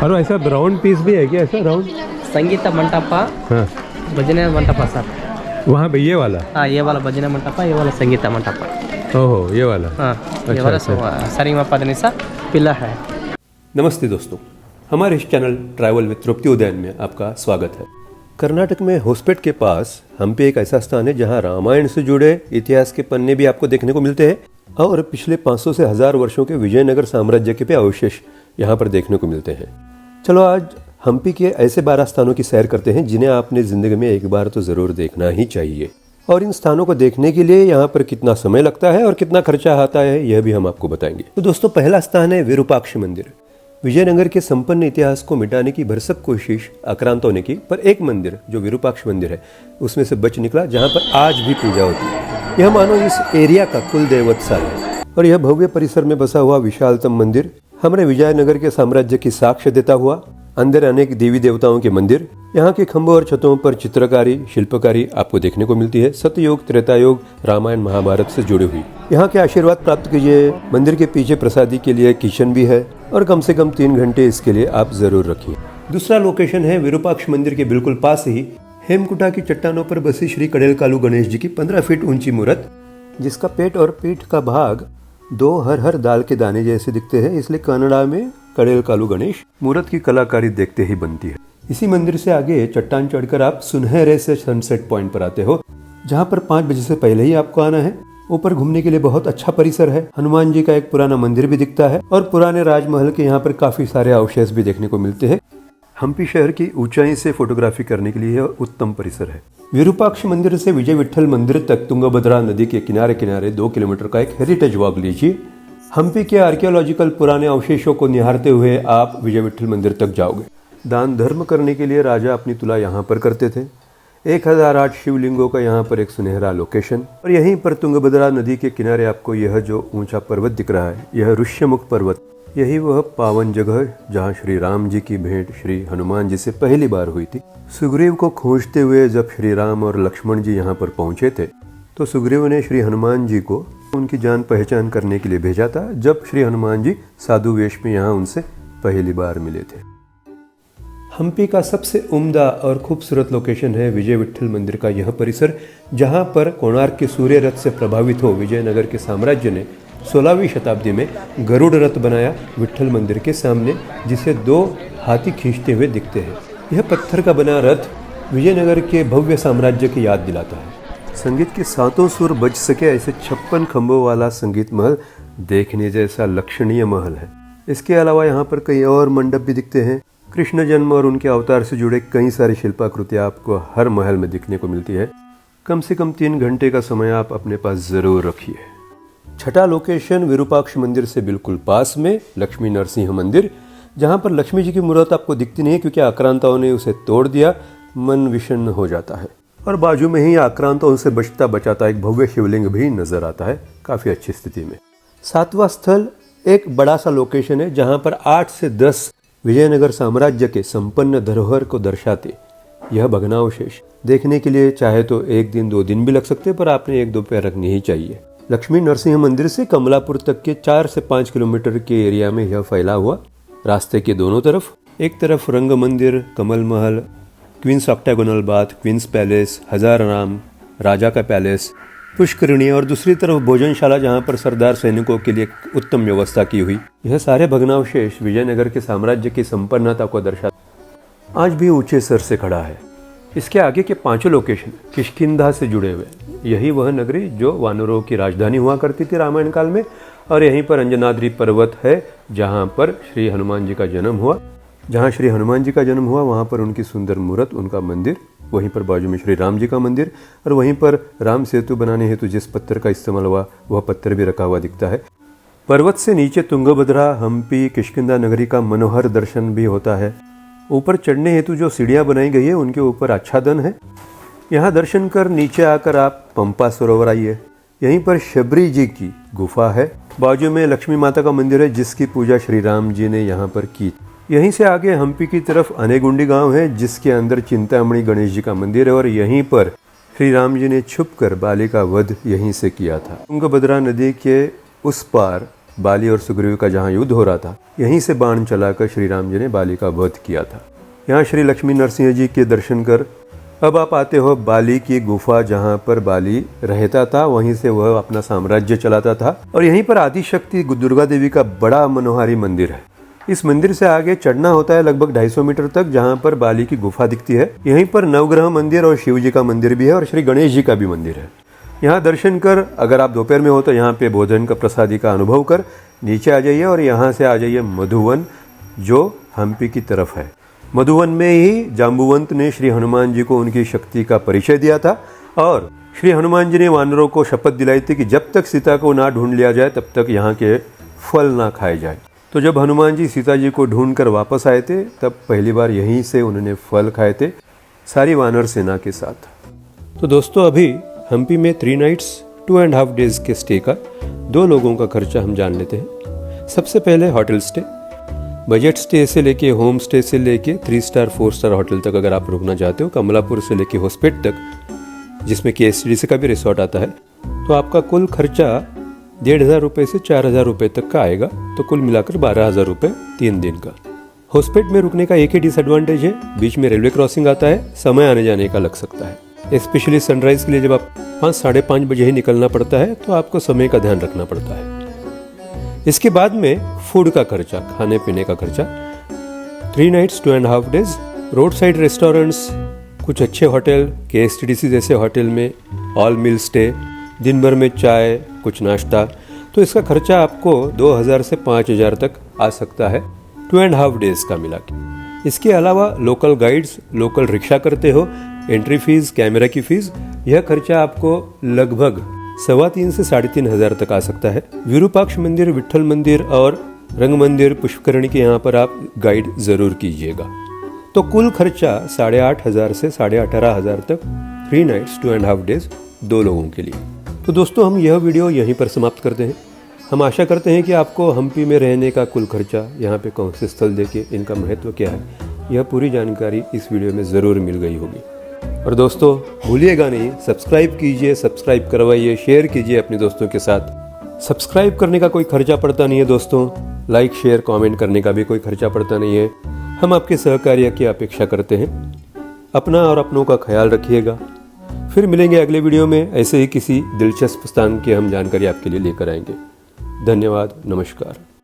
और ऐसा round piece भी है क्या, ऐसा राउंड? संगीत मंटप, हाँ, भजन मंटप सर। वहाँ पे ये वाला? हाँ, ये वाला भजन मंटप, ये वाला संगीत मंटप। ओहो, ये वाला। हाँ, ये अच्छा, वाला सरिमा पदनिसा पिला है। नमस्ते दोस्तों, हमारे इस चैनल ट्रैवल विद तृप्ति उदयन में आपका स्वागत है। कर्नाटक में होसपेट के पास हम्पी एक ऐसा स्थान है जहाँ रामायण से जुड़े इतिहास के पन्ने भी आपको देखने को मिलते हैं और पिछले 500 से 1000 वर्षों के विजयनगर साम्राज्य के भी अवशेष यहाँ पर देखने को मिलते हैं। चलो आज हम्पी के ऐसे 12 स्थानों की सैर करते हैं जिन्हें आपने जिंदगी में एक बार तो जरूर देखना ही चाहिए। और इन स्थानों को देखने के लिए यहाँ पर कितना समय लगता है और कितना खर्चा आता है यह भी हम आपको बताएंगे। तो दोस्तों, पहला स्थान है विरूपाक्ष मंदिर। विजयनगर के संपन्न इतिहास को मिटाने की भरसक कोशिश आक्रांतों ने की, पर एक मंदिर जो विरूपाक्ष मंदिर है उसमें से बच निकला, जहाँ पर आज भी पूजा होती है। यह मानो इस एरिया का कुल देवत सा है और यह भव्य परिसर में बसा हुआ विशालतम मंदिर हमारे विजयनगर के साम्राज्य की साक्ष्य देता हुआ। अंदर अनेक देवी देवताओं के मंदिर, यहाँ के खंभों और छतों पर चित्रकारी शिल्पकारी आपको देखने को मिलती है। सतयुग, त्रेतायुग, रामायण महाभारत से जुड़ी हुई। यहाँ के आशीर्वाद प्राप्त कीजिए। मंदिर के पीछे प्रसादी के लिए किचन भी है और कम से कम 3 घंटे इसके लिए आप जरूर रखिए। दूसरा लोकेशन है विरूपाक्ष मंदिर के बिल्कुल पास ही हेमकुटा की चट्टानों पर बसी श्री कड़ेलकालु गणेश जी की 15 फीट ऊंची मूर्त, जिसका पेट और पीठ का भाग 2 हर दाल के दाने जैसे दिखते हैं, इसलिए कन्नड़ा में कड़ेलकालु गणेश मूर्त की कलाकारी देखते ही बनती है। इसी मंदिर से आगे चट्टान चढ़कर आप सुनहरे से सनसेट पॉइंट पर आते हो, जहाँ पर 5 बजे से पहले ही आपको आना है। ऊपर घूमने के लिए बहुत अच्छा परिसर है। हनुमान जी का एक पुराना मंदिर भी दिखता है और पुराने राजमहल के यहाँ पर काफी सारे अवशेष भी देखने को मिलते हैं। हम्पी शहर की ऊंचाई से फोटोग्राफी करने के लिए यह उत्तम परिसर है। विरूपाक्ष मंदिर से विजय विठल मंदिर तक तुंगभद्रा नदी के किनारे किनारे 2 किलोमीटर का एक हेरिटेज वॉक लीजिए। हम्पी के आर्कियोलॉजिकल पुराने अवशेषों को निहारते हुए आप विजय विठल मंदिर तक जाओगे। दान धर्म करने के लिए राजा अपनी तुला यहाँ पर करते थे। 1008 शिवलिंगों का यहाँ पर एक सुनहरा लोकेशन, और यहीं पर तुंगभद्रा नदी के किनारे आपको यह जो ऊंचा पर्वत दिख रहा है, यह ऋष्यमुख पर्वत, यही वह पावन जगह जहाँ श्री राम जी की भेंट श्री हनुमान जी से पहली बार हुई थी। सुग्रीव को खोजते हुए जब श्री राम और लक्ष्मण जी यहाँ पर पहुंचे थे, तो सुग्रीव ने श्री हनुमान जी को उनकी जान पहचान करने के लिए भेजा था, जब श्री हनुमान जी साधु वेश में यहाँ उनसे पहली बार मिले थे। हम्पी का सबसे उम्दा और खूबसूरत लोकेशन है विजय विठल मंदिर का यह परिसर, जहाँ पर कोणार्क के सूर्य रथ से प्रभावित हो विजयनगर के साम्राज्य ने 16वीं शताब्दी में गरुड़ रथ बनाया विठल मंदिर के सामने, जिसे 2 हाथी खींचते हुए दिखते हैं। यह पत्थर का बना रथ विजयनगर के भव्य साम्राज्य की याद दिलाता है। संगीत के 7 सुर बज सके ऐसे 56 खंभों वाला संगीत महल देखने जैसा लक्षणीय महल है। इसके अलावा यहाँ पर कई और मंडप भी दिखते हैं। कृष्ण जन्म और उनके अवतार से जुड़े कई सारी शिल्पाकृतियाँ आपको हर महल में दिखने को मिलती है। कम से कम 3 घंटे का समय आप अपने पास जरूर रखिए। छठा लोकेशन विरूपाक्ष मंदिर से बिल्कुल पास में लक्ष्मी नरसिंह मंदिर, जहाँ पर लक्ष्मी जी की मूर्त आपको दिखती नहीं है क्योंकि आक्रांताओं ने उसे तोड़ दिया। मन विषण्ण हो जाता है। और बाजू में ही आक्रांताओं से बचता बचाता एक भव्य शिवलिंग भी नजर आता है, काफी अच्छी स्थिति में। 7वां स्थल एक बड़ा सा लोकेशन है, जहाँ पर 8 से 10 विजयनगर साम्राज्य के संपन्न धरोहर को दर्शाते यह भग्नावशेष देखने के लिए चाहे तो 1 दिन 2 दिन भी लग सकते, पर आपने 1-2 पैर रखनी ही चाहिए। लक्ष्मी नरसिंह मंदिर से कमलापुर तक के 4 से 5 किलोमीटर के एरिया में यह फैला हुआ। रास्ते के दोनों तरफ, एक तरफ रंग Mandir, Kamal Mahal, queen's octagonal bath, queen's palace, Hazararama, राजा का पैलेस, पुष्करिणी, और दूसरी तरफ भोजनशाला जहाँ पर सरदार सैनिकों के लिए उत्तम व्यवस्था की हुई। यह सारे भग्नावशेष विजयनगर के साम्राज्य की संपन्नता को दर्शाता आज भी ऊंचे सर से खड़ा है। इसके आगे के 5 लोकेशन किष्किंधा से जुड़े हुए। यही वह नगरी जो वानरों की राजधानी हुआ करती थी रामायण काल में, और यहीं पर अंजनाद्रि पर्वत है जहाँ पर श्री हनुमान जी का जन्म हुआ। जहाँ श्री हनुमान जी का जन्म हुआ वहाँ पर उनकी सुंदर मूर्त, उनका मंदिर, वहीं पर बाजू में श्री राम जी का मंदिर, और वहीं पर राम सेतु बनाने हेतु जिस पत्थर का इस्तेमाल हुआ वह पत्थर भी रखा हुआ दिखता है। पर्वत से नीचे तुंगभद्रा, हम्पी, किष्किंधा नगरी का मनोहर दर्शन भी होता है। ऊपर चढ़ने हेतु जो सीढ़ियाँ बनाई गई है उनके ऊपर आच्छादन है। यहाँ दर्शन कर नीचे आकर आप पंपा सरोवर आइए। यहीं पर शबरी जी की गुफा है। बाजू में लक्ष्मी माता का मंदिर है जिसकी पूजा श्री राम जी ने यहाँ पर की। यहीं से आगे हम्पी की तरफ अनेगुंडी गांव है जिसके अंदर चिंतामणि गणेश जी का मंदिर है, और यहीं पर श्री राम जी ने छुपकर बाली का वध यहीं से किया था। तुंगभद्रा नदी के उस पार बाली और सुग्रीव का जहाँ युद्ध हो रहा था, यहीं से बाण चलाकर श्री राम जी ने बाली का वध किया था। यहाँ श्री लक्ष्मी नरसिंह जी के दर्शन कर अब आप आते हो बाली की गुफा, जहाँ पर बाली रहता था, वहीं से वह अपना साम्राज्य चलाता था। और यहीं पर आदिशक्ति दुर्गा देवी का बड़ा मनोहारी मंदिर है। इस मंदिर से आगे चढ़ना होता है लगभग 250 मीटर तक, जहाँ पर बाली की गुफा दिखती है। यहीं पर नवग्रह मंदिर और शिव जी का मंदिर भी है और श्री गणेश जी का भी मंदिर है। यहाँ दर्शन कर अगर आप दोपहर में हो तो यहाँ पे भोजन का प्रसादी का अनुभव कर नीचे आ जाइए और यहाँ से आ जाइए मधुवन, जो हम्पी की तरफ है। मधुवन में ही जाम्बुवंत ने श्री हनुमान जी को उनकी शक्ति का परिचय दिया था और श्री हनुमान जी ने वानरों को शपथ दिलाई थी कि जब तक सीता को ना ढूंढ लिया जाए तब तक यहाँ के फल ना खाए जाए। तो जब हनुमान जी सीता जी को ढूंढ कर वापस आए थे तब पहली बार यहीं से उन्होंने फल खाए थे सारी वानर सेना के साथ। तो दोस्तों अभी हम्पी में 3 नाइट्स 2.5 डेज के स्टे का 2 लोगों का खर्चा हम जान लेते हैं। सबसे पहले होटल स्टे, बजट स्टे से लेके होम स्टे से लेके 3 स्टार 4 स्टार होटल तक अगर आप रुकना चाहते हो, कमलापुर से लेके होस्पेट तक, जिसमें KSTDC का भी रिसोर्ट आता है, तो आपका कुल खर्चा 1,500 रुपये से 4,000 रुपये तक का आएगा। तो कुल मिलाकर 12,000 रुपये 3 दिन का। होस्पेट में रुकने का एक ही डिसएडवांटेज है, बीच में रेलवे क्रॉसिंग आता है, समय आने जाने का लग सकता है। स्पेशली सनराइज के लिए जब आप 5 साढ़े 5 बजे ही निकलना पड़ता है तो आपको समय का ध्यान रखना पड़ता है। इसके बाद में फूड का खर्चा, खाने पीने का खर्चा, 3 nights 2.5 days, road side restaurants, कुछ अच्छे होटल, KSTDC जैसे होटल में ऑल मील स्टे, दिन भर में चाय, कुछ नाश्ता, तो इसका खर्चा आपको 2,000 से 5,000 तक आ सकता है 2.5 डेज का मिला के। इसके अलावा लोकल गाइड्स, लोकल रिक्शा करते हो, एंट्री फीस, कैमरा की फीस, यह खर्चा आपको लगभग 3,2500 से 3,500 तक आ सकता है। विरूपाक्ष मंदिर, विट्ठल मंदिर और रंग मंदिर, पुष्करणी के यहाँ पर आप गाइड जरूर कीजिएगा। तो कुल खर्चा 8,500 से 18,500 तक 3 नाइट्स 2.5 डेज 2 लोगों के लिए। तो दोस्तों हम यह वीडियो यहीं पर समाप्त करते हैं। हम आशा करते हैं कि आपको हम्पी में रहने का कुल खर्चा, यहाँ पे कौन से स्थल देखे, इनका महत्व क्या है, यह पूरी जानकारी इस वीडियो में ज़रूर मिल गई होगी। और दोस्तों भूलिएगा नहीं, सब्सक्राइब कीजिए, सब्सक्राइब करवाइए, शेयर कीजिए अपने दोस्तों के साथ। सब्सक्राइब करने का कोई खर्चा पड़ता नहीं है दोस्तों, लाइक शेयर कमेंट करने का भी कोई खर्चा पड़ता नहीं है। हम आपके सहकार्य की अपेक्षा करते हैं। अपना और अपनों का ख्याल रखिएगा। फिर मिलेंगे अगले वीडियो में, ऐसे ही किसी दिलचस्प स्थान की हम जानकारी आपके लिए लेकर आएंगे। धन्यवाद, नमस्कार।